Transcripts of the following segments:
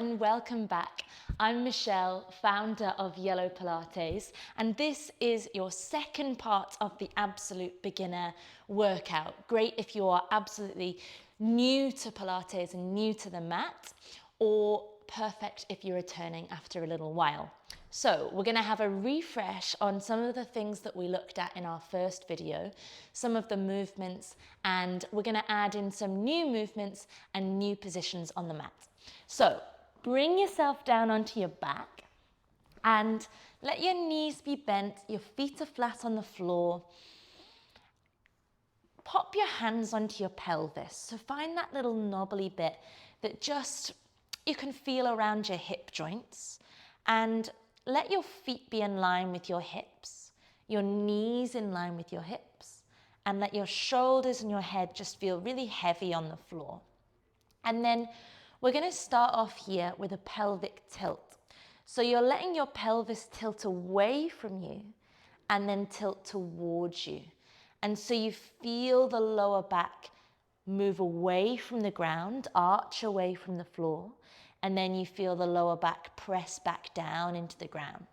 and welcome back. I'm Michelle, founder of Yellow Pilates, and this is your second part of the Absolute Beginner workout. Great if you are absolutely new to Pilates and new to the mat, or perfect if you're returning after a little while. So we're going to have a refresh on some of the things that we looked at in our first video, some of the movements, and we're going to add in some new movements and new positions on the mat. So bring yourself down onto your back and let your knees be bent, your feet are flat on the floor. Pop your hands onto your pelvis. So find that little knobbly bit that just you can feel around your hip joints, and let your feet be in line with your hips, your knees in line with your hips, and let your shoulders and your head just feel really heavy on the floor. And then we're going to start off here with a pelvic tilt. So you're letting your pelvis tilt away from you and then tilt towards you. And so you feel the lower back move away from the ground, arch away from the floor, and then you feel the lower back press back down into the ground.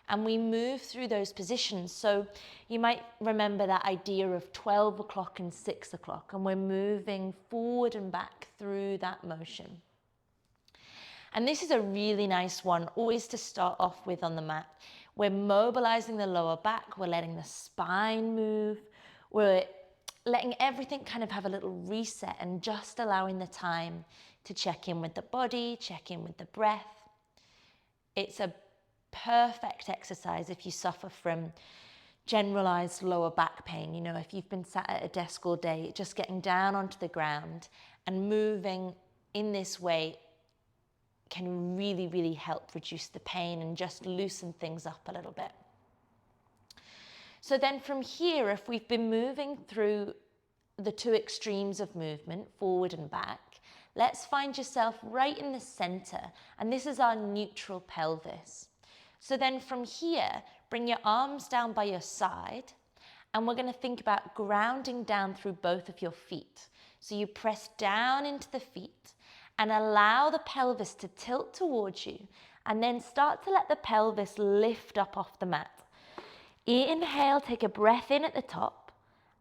And we move through those positions. So you might remember that idea of 12 o'clock and 6 o'clock, and we're moving forward and back through that motion. And this is a really nice one, always to start off with on the mat. We're mobilizing the lower back, we're letting the spine move, we're letting everything kind of have a little reset and just allowing the time to check in with the body, check in with the breath. It's a perfect exercise if you suffer from generalized lower back pain. You know, if you've been sat at a desk all day, just getting down onto the ground and moving in this way can really, really help reduce the pain and just loosen things up a little bit. So then from here, if we've been moving through the two extremes of movement, forward and back, let's find yourself right in the center, and this is our neutral pelvis. So then from here, bring your arms down by your side, and we're going to think about grounding down through both of your feet. So you press down into the feet and allow the pelvis to tilt towards you, and then start to let the pelvis lift up off the mat. Inhale, take a breath in at the top,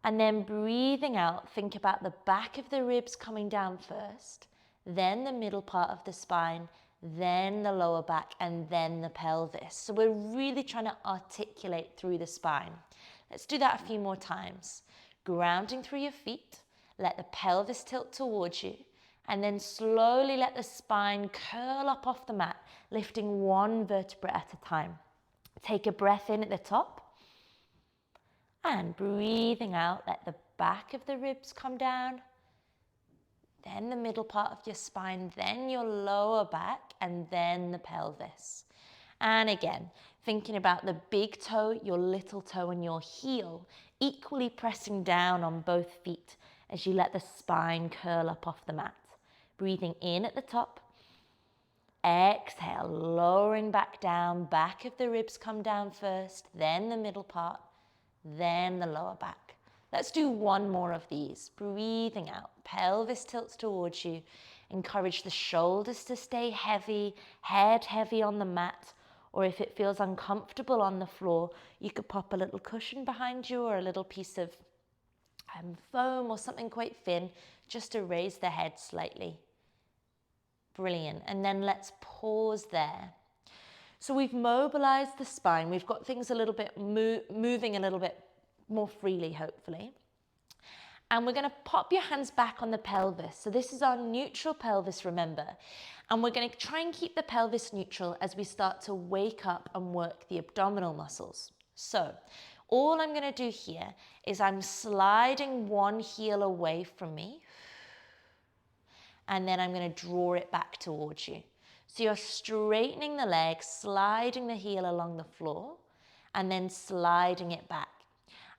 and then breathing out, think about the back of the ribs coming down first, then the middle part of the spine, then the lower back, and then the pelvis. So we're really trying to articulate through the spine. Let's do that a few more times. Grounding through your feet, let the pelvis tilt towards you, and then slowly let the spine curl up off the mat, lifting one vertebra at a time. Take a breath in at the top, and breathing out, let the back of the ribs come down, then the middle part of your spine, then your lower back, and then the pelvis. And again, thinking about the big toe, your little toe, and your heel, equally pressing down on both feet as you let the spine curl up off the mat. Breathing in at the top, exhale, lowering back down, back of the ribs come down first, then the middle part, then the lower back. Let's do one more of these. Breathing out, pelvis tilts towards you. Encourage the shoulders to stay heavy, head heavy on the mat, or if it feels uncomfortable on the floor, you could pop a little cushion behind you or a little piece of foam or something quite thin just to raise the head slightly. Brilliant. And then let's pause there. So we've mobilized the spine. We've got things a little bit moving a little bit more freely, hopefully. And we're going to pop your hands back on the pelvis. So this is our neutral pelvis, remember. And we're going to try and keep the pelvis neutral as we start to wake up and work the abdominal muscles. So all I'm going to do here is I'm sliding one heel away from me, and then I'm going to draw it back towards you. So you're straightening the leg, sliding the heel along the floor, and then sliding it back.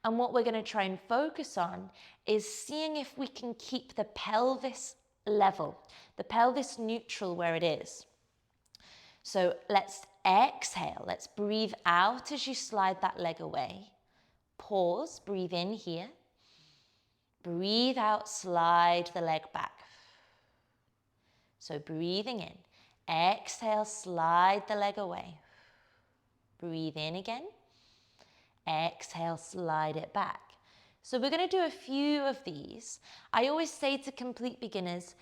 And what we're going to try and focus on is seeing if we can keep the pelvis level, the pelvis neutral where it is. So let's exhale. Let's breathe out as you slide that leg away. Pause, breathe in here. Breathe out, slide the leg back. So breathing in. Exhale, slide the leg away. Breathe in again. Exhale, slide it back. So we're going to do a few of these. I always say to complete beginners,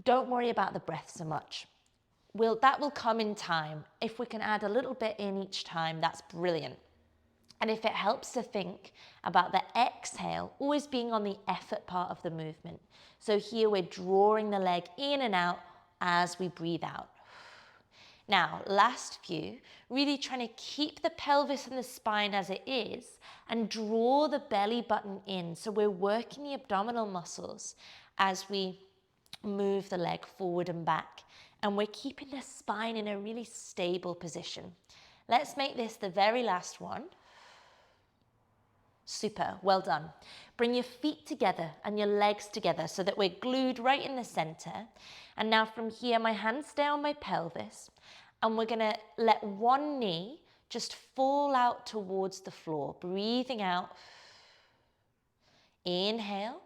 don't worry about the breath so much. That will come in time. If we can add a little bit in each time, that's brilliant. And if it helps to think about the exhale always being on the effort part of the movement. So here we're drawing the leg in and out as we breathe out. Now, last few, really trying to keep the pelvis and the spine as it is and draw the belly button in. So we're working the abdominal muscles as we move the leg forward and back. And we're keeping the spine in a really stable position. Let's make this the very last one. Super, well done. Bring your feet together and your legs together so that we're glued right in the center. And now from here, my hands stay on my pelvis. And we're gonna let one knee just fall out towards the floor. Breathing out. Inhale.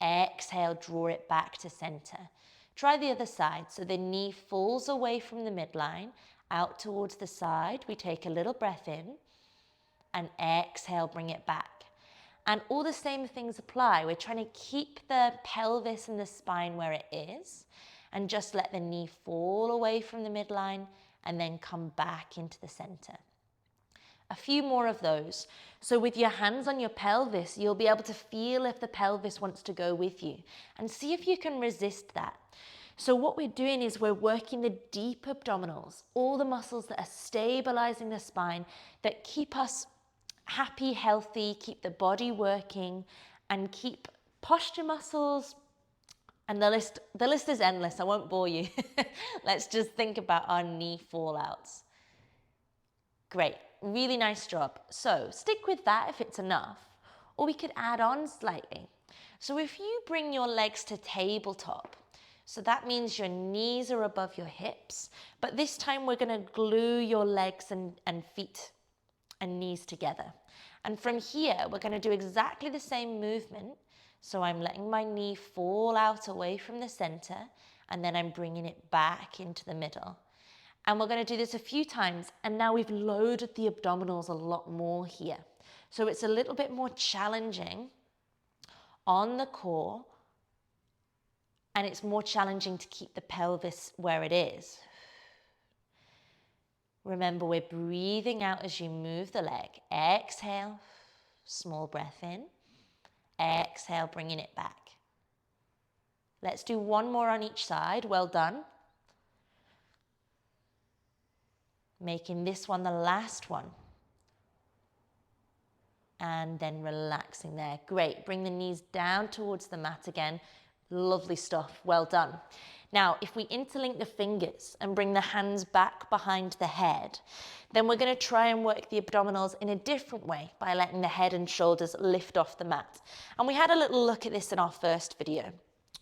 Exhale, draw it back to center. Try the other side. So the knee falls away from the midline, out towards the side. We take a little breath in. And exhale, bring it back. And all the same things apply. We're trying to keep the pelvis and the spine where it is and just let the knee fall away from the midline and then come back into the center. A few more of those. So with your hands on your pelvis, you'll be able to feel if the pelvis wants to go with you and see if you can resist that. So what we're doing is we're working the deep abdominals, all the muscles that are stabilizing the spine, that keep us happy, healthy, keep the body working, and keep posture muscles. And the list is endless. I won't bore you. Let's just think about our knee fallouts. Great, really nice job. So stick with that if it's enough, or we could add on slightly. So if you bring your legs to tabletop, so that means your knees are above your hips, but this time we're gonna glue your legs and feet and knees together. And from here, we're gonna do exactly the same movement. So I'm letting my knee fall out away from the center, and then I'm bringing it back into the middle. And we're gonna do this a few times, and now we've loaded the abdominals a lot more here. So it's a little bit more challenging on the core, and it's more challenging to keep the pelvis where it is. Remember, we're breathing out as you move the leg. Exhale, small breath in. Exhale, bringing it back. Let's do one more on each side. Well done. Making this one the last one. And then relaxing there. Great. Bring the knees down towards the mat again. Lovely stuff. Well done. Now, if we interlink the fingers and bring the hands back behind the head, then we're going to try and work the abdominals in a different way by letting the head and shoulders lift off the mat. And we had a little look at this in our first video.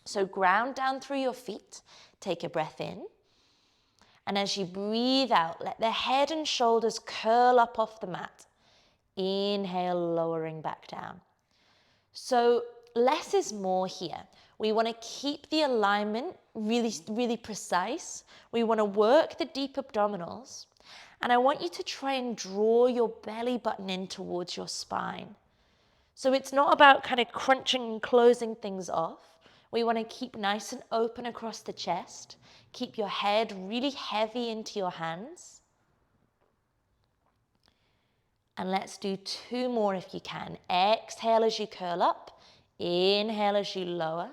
So ground down through your feet. Take a breath in. And as you breathe out, let the head and shoulders curl up off the mat. Inhale, lowering back down. So less is more here. We want to keep the alignment really, really precise. We want to work the deep abdominals. And I want you to try and draw your belly button in towards your spine. So it's not about kind of crunching and closing things off. We want to keep nice and open across the chest. Keep your head really heavy into your hands. And let's do two more if you can. Exhale as you curl up. Inhale as you lower.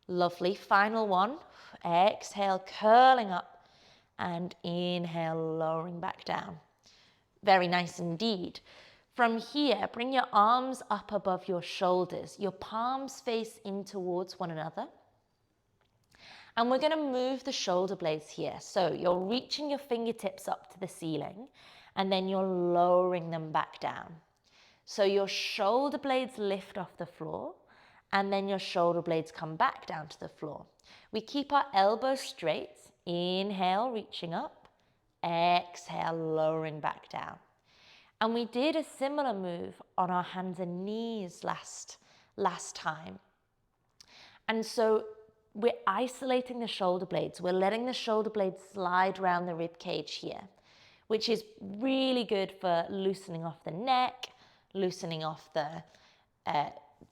Lovely. Final one. Exhale, curling up. And inhale, lowering back down. Very nice indeed. From here, bring your arms up above your shoulders. Your palms face in towards one another. And we're going to move the shoulder blades here. So you're reaching your fingertips up to the ceiling, and then you're lowering them back down. So your shoulder blades lift off the floor, and then your shoulder blades come back down to the floor. We keep our elbows straight. Inhale, reaching up. Exhale, lowering back down. And we did a similar move on our hands and knees last time. And so we're isolating the shoulder blades. We're letting the shoulder blades slide around the rib cage here, which is really good for loosening off the neck, loosening off the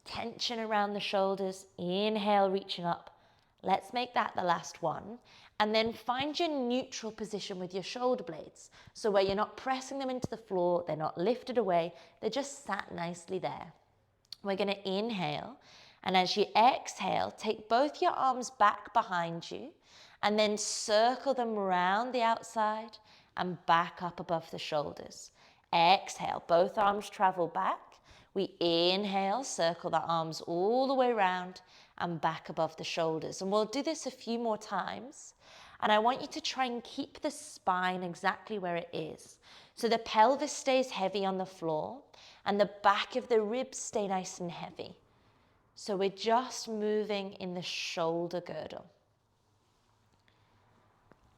tension around the shoulders. Inhale, reaching up. Let's make that the last one. And then find your neutral position with your shoulder blades. So where you're not pressing them into the floor, they're not lifted away, they're just sat nicely there. We're going to inhale. And as you exhale, take both your arms back behind you and then circle them around the outside and back up above the shoulders. Exhale, both arms travel back. We inhale, circle the arms all the way around and back above the shoulders. And we'll do this a few more times. And I want you to try and keep the spine exactly where it is. So the pelvis stays heavy on the floor and the back of the ribs stay nice and heavy. So we're just moving in the shoulder girdle.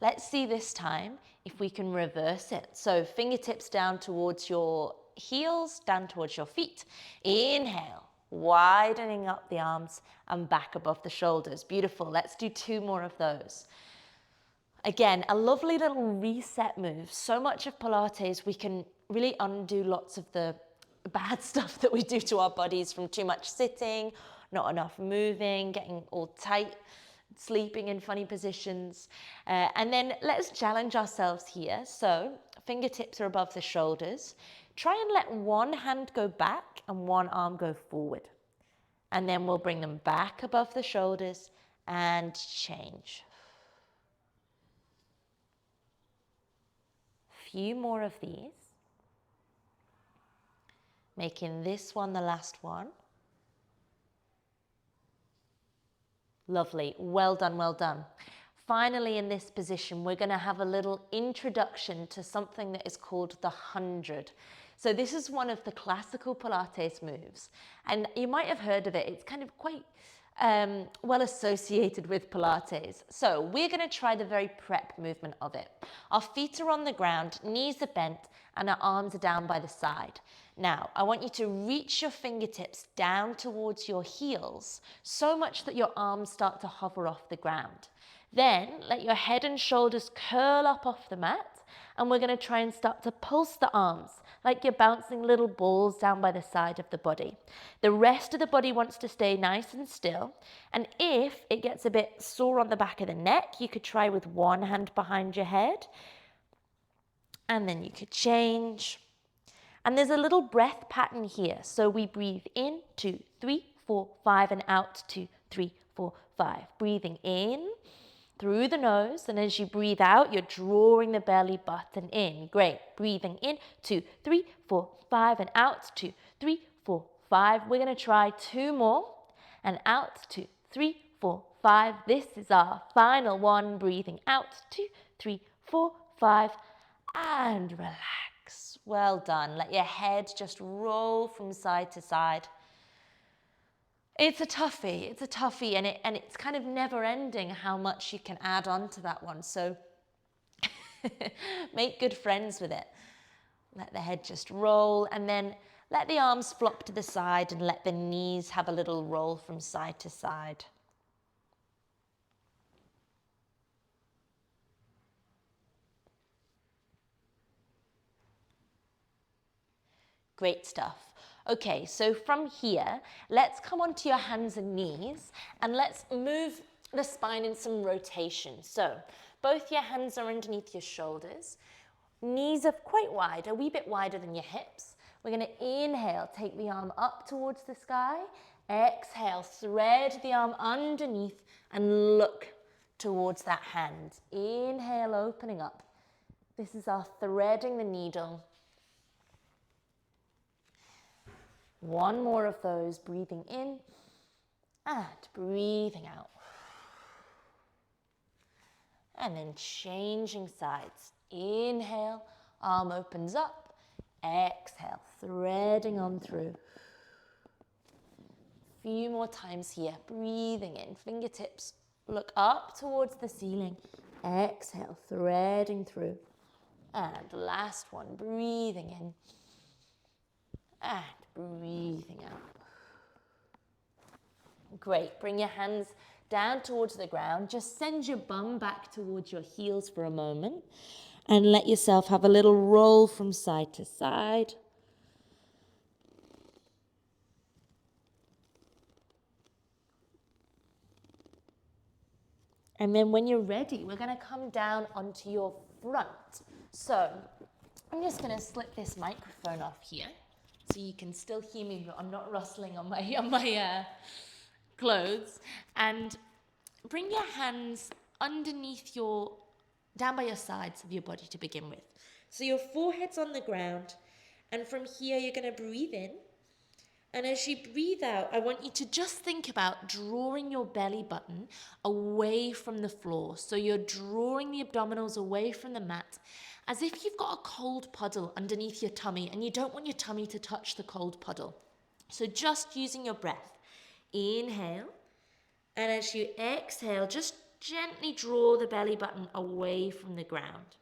Let's see this time if we can reverse it. So fingertips down towards your heels, down towards your feet. Inhale, widening up the arms and back above the shoulders. Beautiful. Let's do 2 more of those. Again, a lovely little reset move. So much of Pilates, we can really undo lots of the bad stuff that we do to our bodies from too much sitting, not enough moving, getting all tight, sleeping in funny positions. And then let's challenge ourselves here. So fingertips are above the shoulders. Try and let one hand go back and one arm go forward. And then we'll bring them back above the shoulders and change. Few more of these. Making this one the last one. Lovely. Well done, well done. Finally, in this position, we're going to have a little introduction to something that is called the 100. So this is one of the classical Pilates moves. And you might have heard of it. It's kind of quite well associated with Pilates. So we're going to try the very prep movement of it. Our feet are on the ground, knees are bent, and our arms are down by the side. Now, I want you to reach your fingertips down towards your heels so much that your arms start to hover off the ground. Then let your head and shoulders curl up off the mat, and we're going to try and start to pulse the arms like you're bouncing little balls down by the side of the body. The rest of the body wants to stay nice and still, and if it gets a bit sore on the back of the neck, you could try with one hand behind your head, and then you could change. And there's a little breath pattern here. So we breathe in, 2, 3, 4, 5, and out, 2, 3, 4, 5. Breathing in through the nose, and as you breathe out, you're drawing the belly button in. Great. Breathing in, 2, 3, 4, 5, and out, 2, 3, 4, 5. We're going to try 2 more, and out, 2, 3, 4, 5. This is our final one. Breathing out, 2, 3, 4, 5, and relax. Well done. Let your head just roll from side to side. It's a toughie, and it's kind of never ending how much you can add on to that one. So make good friends with it. Let the head just roll, and then let the arms flop to the side and let the knees have a little roll from side to side. Great stuff. Okay, so from here, let's come onto your hands and knees and let's move the spine in some rotation. So both your hands are underneath your shoulders. Knees are quite wide, a wee bit wider than your hips. We're going to inhale, take the arm up towards the sky. Exhale, thread the arm underneath and look towards that hand. Inhale, opening up. This is our threading the needle. One more of those, breathing in and breathing out. And then changing sides. Inhale, arm opens up. Exhale, threading on through. Few more times here, breathing in, fingertips look up towards the ceiling. Exhale, threading through. And last one, breathing in and breathing out. Great. Bring your hands down towards the ground. Just send your bum back towards your heels for a moment and let yourself have a little roll from side to side. And then when you're ready, we're going to come down onto your front. So I'm just going to slip this microphone off here so you can still hear me, but I'm not rustling on my clothes. And bring your hands underneath down by your sides of your body to begin with. So your forehead's on the ground, and from here you're going to breathe in. And as you breathe out, I want you to just think about drawing your belly button away from the floor. So you're drawing the abdominals away from the mat, as if you've got a cold puddle underneath your tummy and you don't want your tummy to touch the cold puddle. So just using your breath. Inhale. And as you exhale, just gently draw the belly button away from the ground.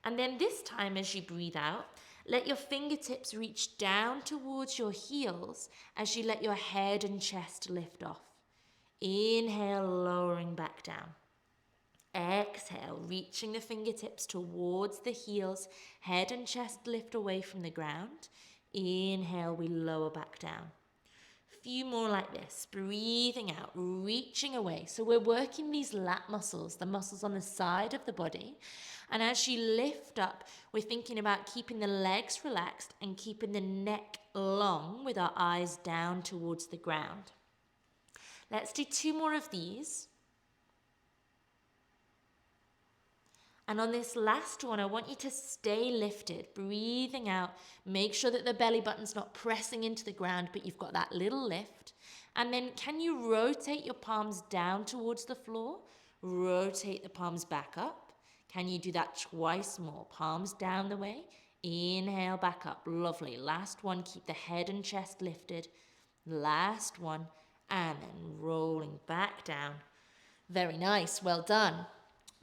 And then this time as you breathe out, let your fingertips reach down towards your heels as you let your head and chest lift off. Inhale, lowering back down. Exhale, reaching the fingertips towards the heels, head and chest lift away from the ground. Inhale, we lower back down. Few more like this, breathing out, reaching away. So we're working these lat muscles, the muscles on the side of the body. And as you lift up, we're thinking about keeping the legs relaxed and keeping the neck long with our eyes down towards the ground. Let's do 2 more of these. And on this last one, I want you to stay lifted, breathing out. Make sure that the belly button's not pressing into the ground, but you've got that little lift. And then can you rotate your palms down towards the floor? Rotate the palms back up. Can you do that twice more? Palms down the way. Inhale, back up. Lovely. Last one, keep the head and chest lifted. Last one, and then rolling back down. Very nice. Well done.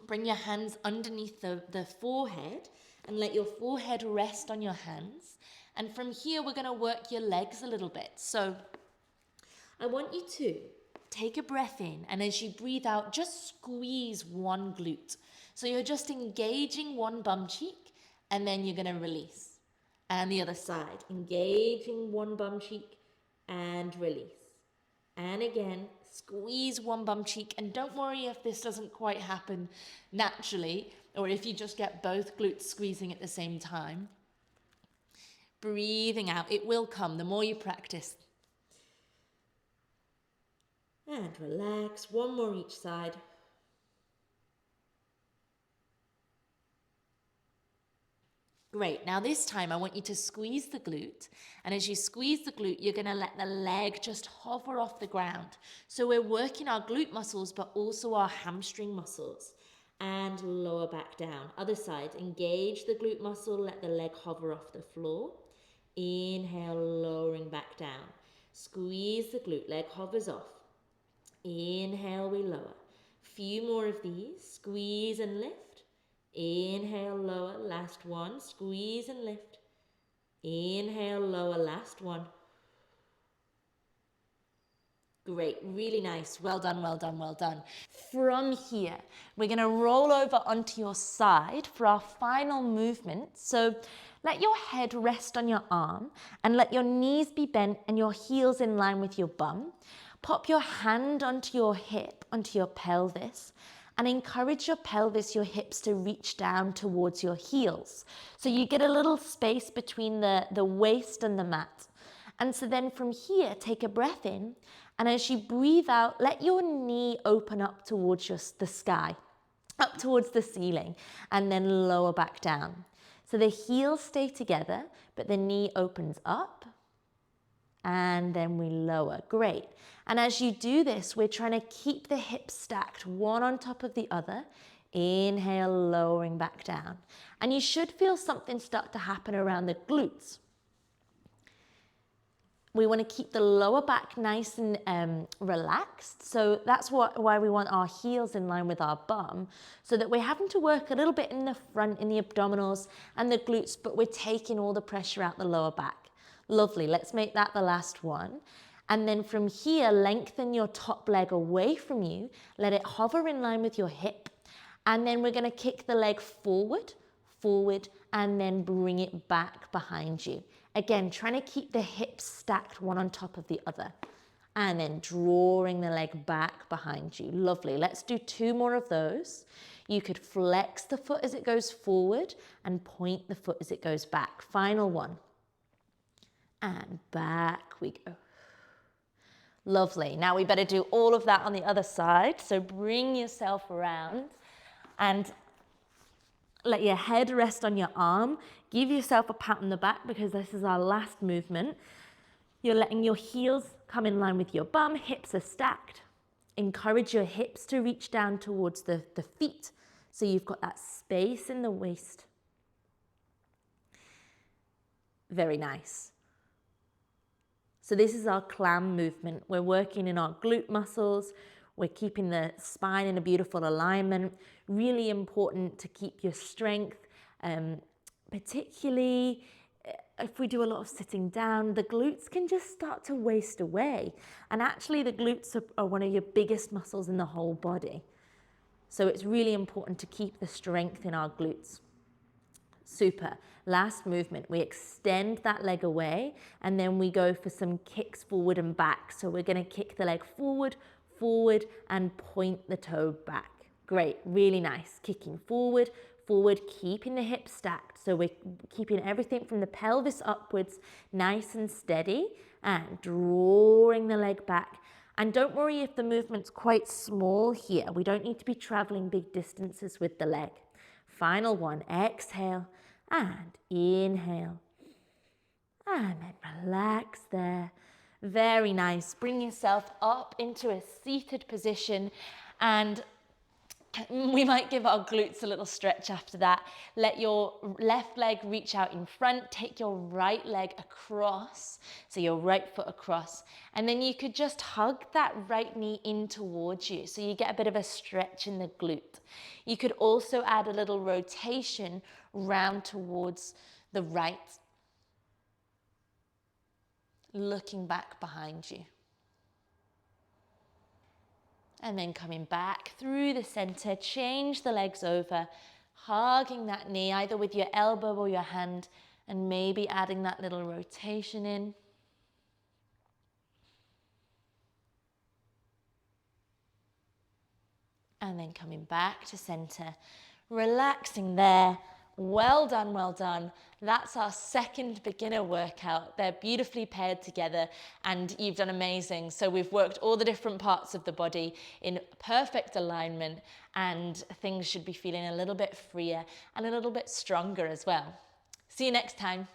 Bring your hands underneath the forehead and let your forehead rest on your hands. And from here, we're going to work your legs a little bit. So I want you to take a breath in, and as you breathe out, just squeeze one glute. So you're just engaging one bum cheek, and then you're going to release. And the other side, engaging one bum cheek and release. And again, squeeze one bum cheek, and don't worry if this doesn't quite happen naturally, or if you just get both glutes squeezing at the same time. Breathing out, it will come the more you practice. And relax, one more each side. Great, now this time I want you to squeeze the glute, and as you squeeze the glute, you're going to let the leg just hover off the ground. So we're working our glute muscles, but also our hamstring muscles. And lower back down. Other side, engage the glute muscle, let the leg hover off the floor. Inhale, lowering back down. Squeeze the glute, leg hovers off. Inhale, we lower. Few more of these, squeeze and lift. Inhale, lower, last one, squeeze and lift. Inhale, lower, last one. Great, really nice. Well done, well done, well done. From here, we're going to roll over onto your side for our final movement. So let your head rest on your arm and let your knees be bent and your heels in line with your bum. Pop your hand onto your hip, onto your pelvis, and encourage your pelvis, your hips to reach down towards your heels. So you get a little space between the waist and the mat. And so then from here, take a breath in, and as you breathe out, let your knee open up towards the sky, up towards the ceiling, and then lower back down. So the heels stay together, but the knee opens up, and then we lower. Great. And as you do this, we're trying to keep the hips stacked, one on top of the other. Inhale, lowering back down. And you should feel something start to happen around the glutes. We want to keep the lower back nice and relaxed. So that's why we want our heels in line with our bum, so that we're having to work a little bit in the front, in the abdominals and the glutes, but we're taking all the pressure out the lower back. Lovely. Let's make that the last one. And then from here, lengthen your top leg away from you. Let it hover in line with your hip. And then we're gonna kick the leg forward, forward, and then bring it back behind you. Again, trying to keep the hips stacked one on top of the other. And then drawing the leg back behind you. Lovely. Let's do 2 more of those. You could flex the foot as it goes forward and point the foot as it goes back. Final one. And back we go. Lovely. Now we better do all of that on the other side. So bring yourself around and let your head rest on your arm. Give yourself a pat on the back because this is our last movement. You're letting your heels come in line with your bum. Hips are stacked. Encourage your hips to reach down towards the feet so you've got that space in the waist. Very nice. So this is our clam movement. We're working in our glute muscles. We're keeping the spine in a beautiful alignment. Really important to keep your strength, particularly if we do a lot of sitting down, the glutes can just start to waste away. And actually the glutes are one of your biggest muscles in the whole body. So it's really important to keep the strength in our glutes. Super. Last movement, we extend that leg away and then we go for some kicks forward and back. So we're going to kick the leg forward, forward, and point the toe back. Great, really nice. Kicking forward, forward, keeping the hips stacked. So we're keeping everything from the pelvis upwards nice and steady and drawing the leg back. And don't worry if the movement's quite small here. We don't need to be traveling big distances with the leg. Final one, exhale and inhale. And then relax there. Very nice. Bring yourself up into a seated position and we might give our glutes a little stretch after that. Let your left leg reach out in front. Take your right leg across, so your right foot across. And then you could just hug that right knee in towards you, so you get a bit of a stretch in the glute. You could also add a little rotation round towards the right, looking back behind you. And then coming back through the center, change the legs over, hugging that knee either with your elbow or your hand, and maybe adding that little rotation in. And then coming back to center, relaxing there. Well done, well done. That's our second beginner workout. They're beautifully paired together and you've done amazing. So we've worked all the different parts of the body in perfect alignment and things should be feeling a little bit freer and a little bit stronger as well. See you next time.